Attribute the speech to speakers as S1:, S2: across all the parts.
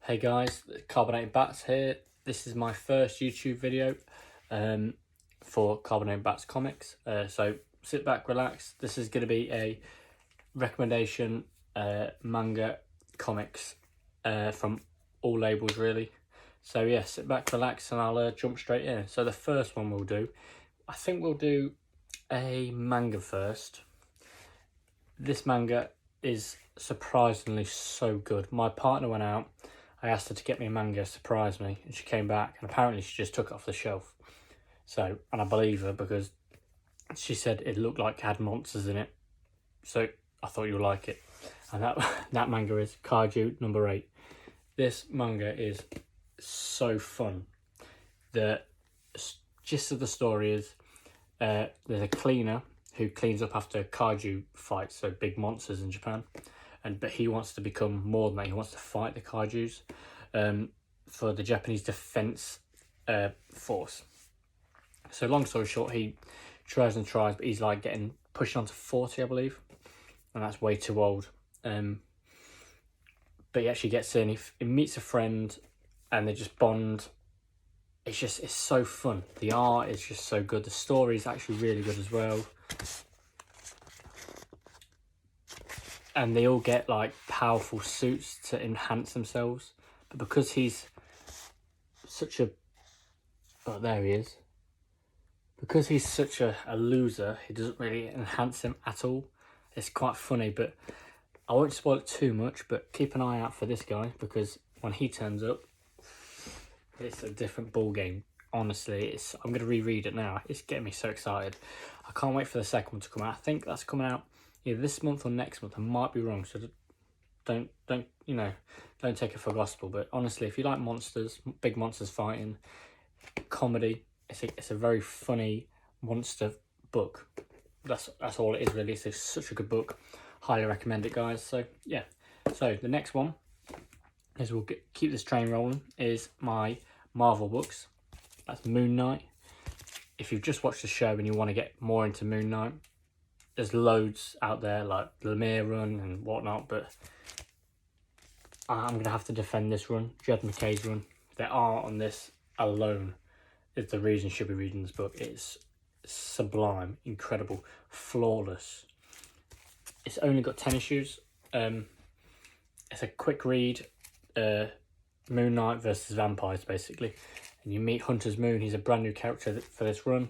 S1: Hey guys, Carbonated Bats here. This is my first YouTube video for Carbonated Bats Comics. So sit back, relax. This is going to be a recommendation manga comics from all labels really. So yeah, sit back, relax, and I'll jump straight in. So the first one we'll do, I think we'll do a manga first. This manga is surprisingly so good. My partner went out. I asked her to get me a manga, surprised me, and she came back, and apparently she just took it off the shelf. So, and I believe her because she said it looked like it had monsters in it. So I thought you'll like it. And that manga is Kaiju number 8. This manga is so fun. The gist of the story is there's a cleaner who cleans up after kaiju fights, so big monsters in Japan. But he wants to become more than that. He wants to fight the kaijus for the Japanese defense force. So long story short, he tries and tries, but he's like getting pushed on to 40, I believe, and that's way too old. But he actually gets in. He meets a friend, and they just bond. It's so fun. The art is just so good. The story is actually really good as well. And they all get like powerful suits to enhance themselves. But because he's such a... Oh, there he is. Because he's such a loser, he doesn't really enhance him at all. It's quite funny, but I won't spoil it too much, but keep an eye out for this guy, because when he turns up, it's a different ball game. Honestly, I'm going to reread it now. It's getting me so excited. I can't wait for the second one to come out. I think that's coming out either this month or next month. I might be wrong, so don't take it for gospel. But honestly, if you like monsters, big monsters fighting, comedy, it's a very funny monster book. That's all it is really. It's such a good book. Highly recommend it, guys. So yeah. So the next one, as we'll keep this train rolling, is my Marvel books. That's Moon Knight. If you've just watched the show and you want to get more into Moon Knight, there's loads out there like the Lemire run and whatnot, but I'm going to have to defend this run, Jed McKay's run. Their art on this alone is the reason you should be reading this book. It's sublime, incredible, flawless. It's only got 10 issues. It's a quick read. Moon Knight versus vampires, basically. And you meet Hunter's Moon. He's a brand new character for this run.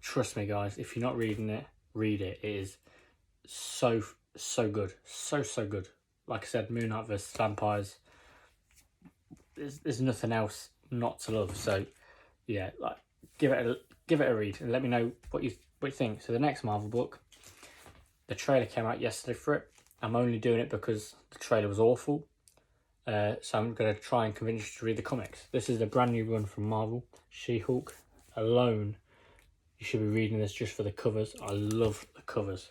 S1: Trust me, guys, if you're not reading it, read it. It is so good. So good. Like I said, Moon Knight versus vampires. There's nothing else not to love. So yeah, like give it a read and let me know what you think. So the next Marvel book, the trailer came out yesterday for it. I'm only doing it because the trailer was awful. So I'm going to try and convince you to read the comics. This is a brand new run from Marvel. She-Hulk alone. You should be reading this just for the covers. I love the covers.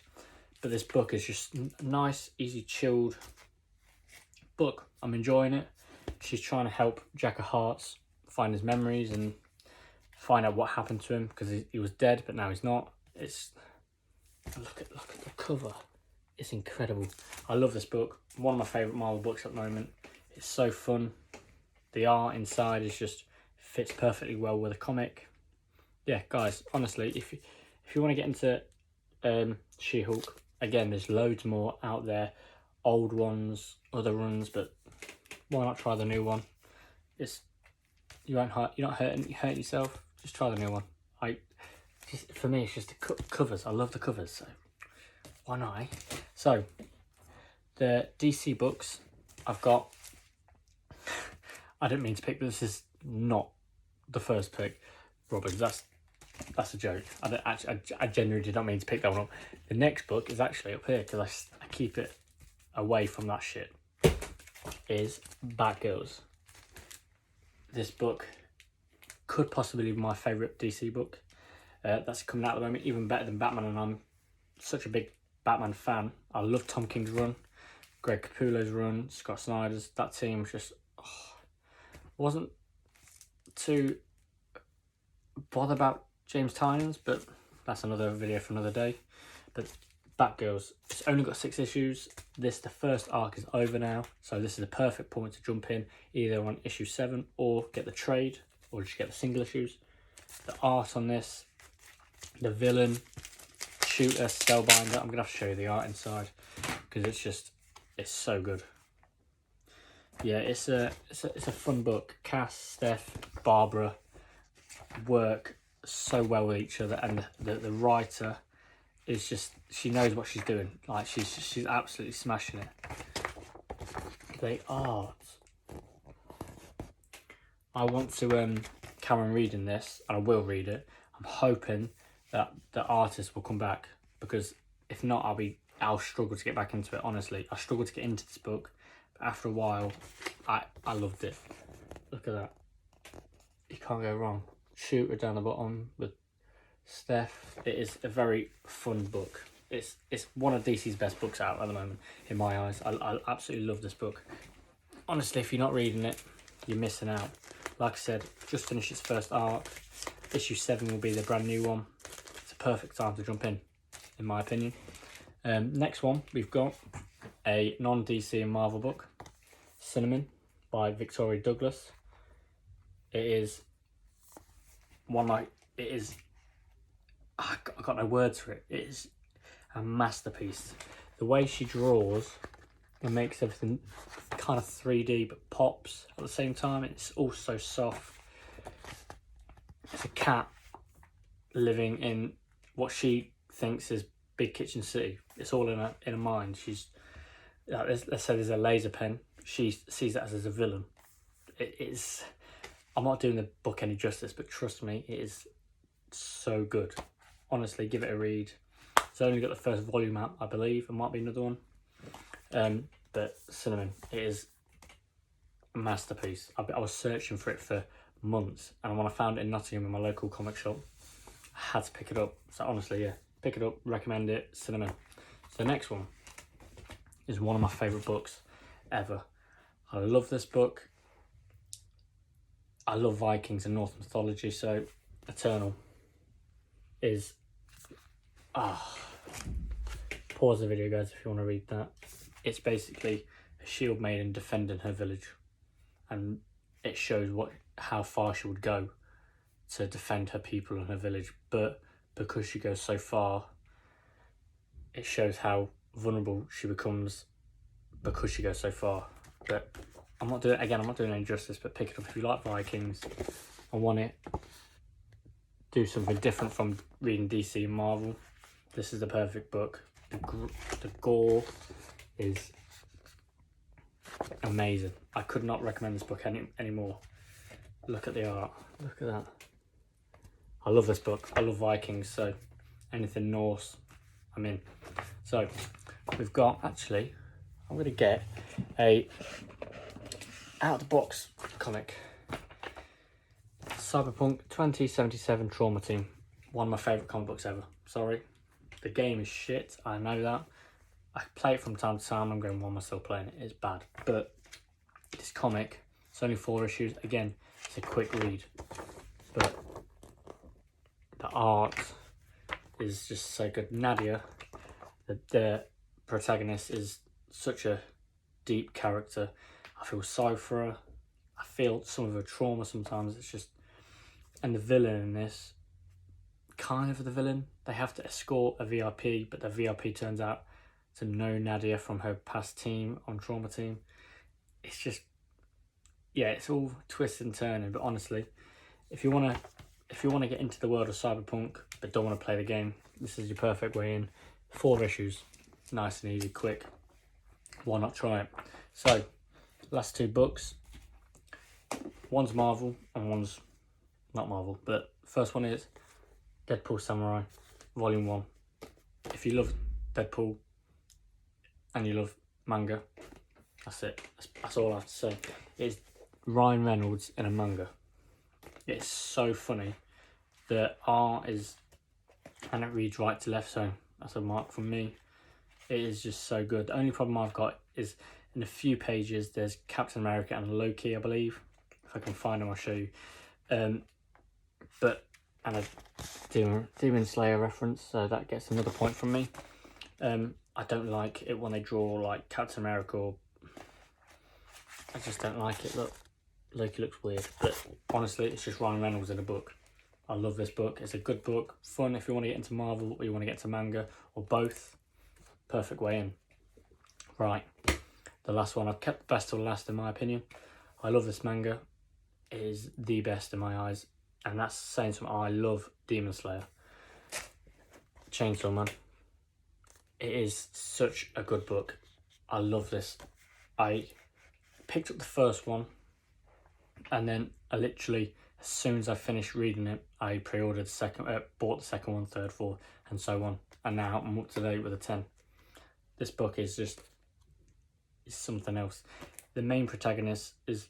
S1: But this book is just a nice, easy, chilled book. I'm enjoying it. She's trying to help Jack of Hearts find his memories and find out what happened to him, because he was dead, but now he's not. Look at the cover. It's incredible. I love this book. One of my favourite Marvel books at the moment. It's so fun. The art inside is just fits perfectly well with a comic. Yeah, guys, honestly, if you want to get into She-Hulk, again, there's loads more out there. Old ones, other runs, but why not try the new one? You're not hurting yourself. Just try the new one. For me, it's just the covers. I love the covers, so why not, eh? So, the DC books I've got... I didn't mean to pick, but this is not the first pick, Robert. That's a joke. I genuinely did not mean to pick that one up. The next book is actually up here, because I keep it away from that shit, is Batgirls. This book could possibly be my favourite DC book. That's coming out at the moment, even better than Batman, and I'm such a big Batman fan. I love Tom King's run, Greg Capullo's run, Scott Snyder's. That team was just... wasn't too bothered about James Tynion's, but that's another video for another day. But Batgirls. It's only got 6 issues. The first arc is over now, so this is a perfect point to jump in, either on issue 7 or get the trade, or just get the single issues. The art on this, the villain, shooter, spellbinder. I'm gonna have to show you the art inside because it's so good. Yeah, it's a fun book. Cass, Steph, Barbara work so well with each other, and the writer is just, she knows what she's doing. Like she's absolutely smashing it. The art, I want to carry on reading this, and I will read it. I'm hoping that the artist will come back, because if not, I'll struggle to get back into it. Honestly, I struggled to get into this book, but after a while, I loved it. Look at that. You can't go wrong. Shooter down the bottom with Steph. It is a very fun book. It's one of DC's best books out at the moment, in my eyes. I absolutely love this book. Honestly, if you're not reading it, you're missing out. Like I said, just finished its first arc. Issue 7 will be the brand new one. It's a perfect time to jump in my opinion. Next one, we've got a non-DC and Marvel book, Cinnamon by Victoria Douglas. It is I've got no words for it. It is a masterpiece. The way she draws and makes everything kind of 3D but pops at the same time. It's also soft. It's a cat living in what she thinks is Big Kitchen City. It's all in her mind. She's let's say there's a laser pen. She sees that as a villain. It is. I'm not doing the book any justice, but trust me, it is so good. Honestly, give it a read. It's only got the first volume out, I believe. There might be another one. But Cinnamon, it is a masterpiece. I was searching for it for months, and when I found it in Nottingham in my local comic shop, I had to pick it up. So honestly, yeah, pick it up, recommend it, Cinnamon. So the next one is one of my favourite books ever. I love this book. I love Vikings and Norse mythology, so Eternal is... Pause the video, guys, if you want to read that. It's basically a shield maiden defending her village, and it shows how far she would go to defend her people and her village, but because she goes so far, it shows how vulnerable she becomes because she goes so far. But I'm not doing any justice, but pick it up if you like Vikings and want it. Do something different from reading DC and Marvel. This is the perfect book. The gore is amazing. I could not recommend this book anymore. Look at the art. Look at that. I love this book. I love Vikings, so anything Norse, I'm in. So we've got, actually, I'm going to get a out-of-the-box comic. Cyberpunk 2077 Trauma Team. One of my favourite comic books ever. Sorry. The game is shit, I know that. I play it from time to time. I'm going, why am I still playing it? It's bad. But this comic, it's only 4 issues. Again, it's a quick read. But the art is just so good. Nadia, the protagonist, is such a deep character. I feel sorry for her. I feel some of her trauma sometimes. It's just... And the villain in this, kind of the villain. They have to escort a VIP, but the VIP turns out to know Nadia from her past team on Trauma Team. It's just... Yeah, it's all twists and turning, but honestly, if you want to get into the world of Cyberpunk but don't want to play the game, this is your perfect way in. 4 issues, nice and easy, quick. Why not try it? So, last 2 books. One's Marvel and one's not Marvel, but first one is Deadpool Samurai, Volume 1. If you love Deadpool and you love manga, that's it. That's all I have to say. It's Ryan Reynolds in a manga. It's so funny. The art is, and it reads right to left, so that's a mark from me. It is just so good. The only problem I've got is in a few pages there's Captain America and Loki, I believe. If I can find them, I'll show you. And a Demon Slayer reference, so that gets another point from me. I don't like it when they draw like Captain America, or I just don't like it. Look, Loki looks weird, but honestly, it's just Ryan Reynolds in a book. I love this book. It's a good book, fun if you want to get into Marvel or you want to get into manga or both. Perfect way in. Right, the last one. I've kept the best till last in my opinion. I love this manga. It is the best in my eyes, and that's saying something. I love Demon Slayer. Chainsaw Man. It is such a good book. I love this. I picked up the first one, and then I literally, as soon as I finished reading it, I pre-ordered the second, bought the second one, third, fourth, and so on. And now I'm up to date with a 10. This book is just, is something else. The main protagonist is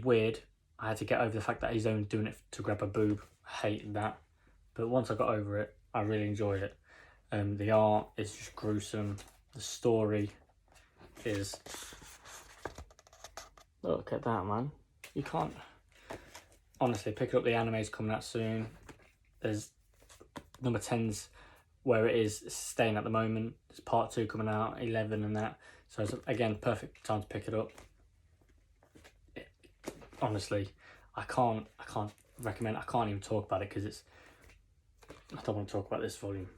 S1: weird. I had to get over the fact that he's only doing it to grab a boob. I hated that. But once I got over it, I really enjoyed it. The art is just gruesome. The story is... Look at that, man. You can't... Honestly, pick it up. The anime's coming out soon. There's number 10's where it is staying at the moment. There's part 2 coming out, 11 and that. So it's, again, perfect time to pick it up. Honestly, I can't recommend. I can't even talk about it because it's... I don't want to talk about this volume.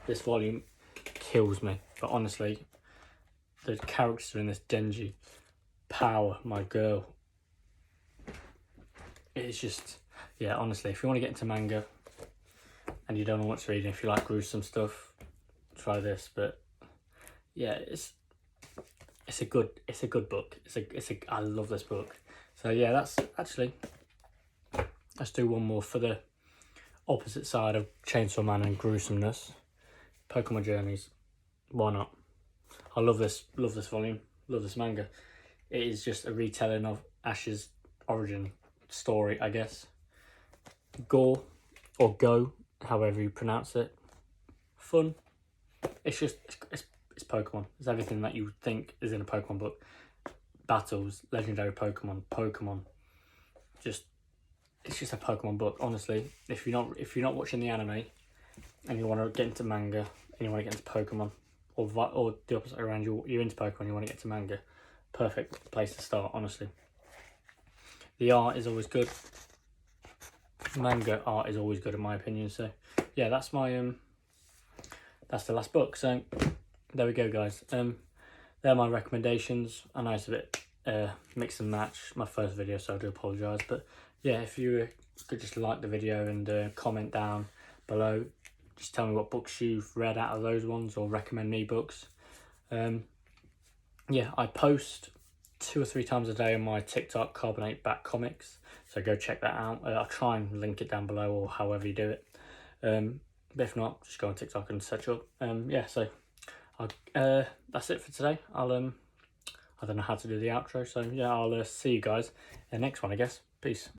S1: This volume kills me. But honestly, the character in this, Denji, Power, my girl. It's just, yeah, honestly, if you want to get into manga and you don't know what to read, if you like gruesome stuff, try this. But yeah, it's a good book. I love this book. So yeah, that's actually, let's do one more for the opposite side of Chainsaw Man and gruesomeness. Pokemon Journeys. Why not? I love this volume. Love this manga. It is just a retelling of Ash's origin story, I guess. Gore or Go, however you pronounce it. Fun. It's just it's Pokemon. It's everything that you would think is in a Pokemon book. Battles, legendary Pokemon. Just it's just a Pokemon book. Honestly, if you're not watching the anime and you want to get into manga and you want to get into Pokemon, or the opposite around, you're into Pokemon, you want to get to manga, perfect place to start. Honestly, the art is always good. Manga art is always good in my opinion. So yeah, that's my that's the last book. So there we go, guys. They're my recommendations. I know it's a bit mix and match, my first video, so I do apologise. But yeah, if you could just like the video and comment down below, just tell me what books you've read out of those ones, or recommend me books. Yeah, I post 2 or 3 times a day on my TikTok, Carbonate Back Comics, so go check that out. I'll try and link it down below, or however you do it. But if not, just go on TikTok and search up. Yeah, so that's it for today. I don't know how to do the outro, so yeah, I'll see you guys in the next one, I guess. Peace.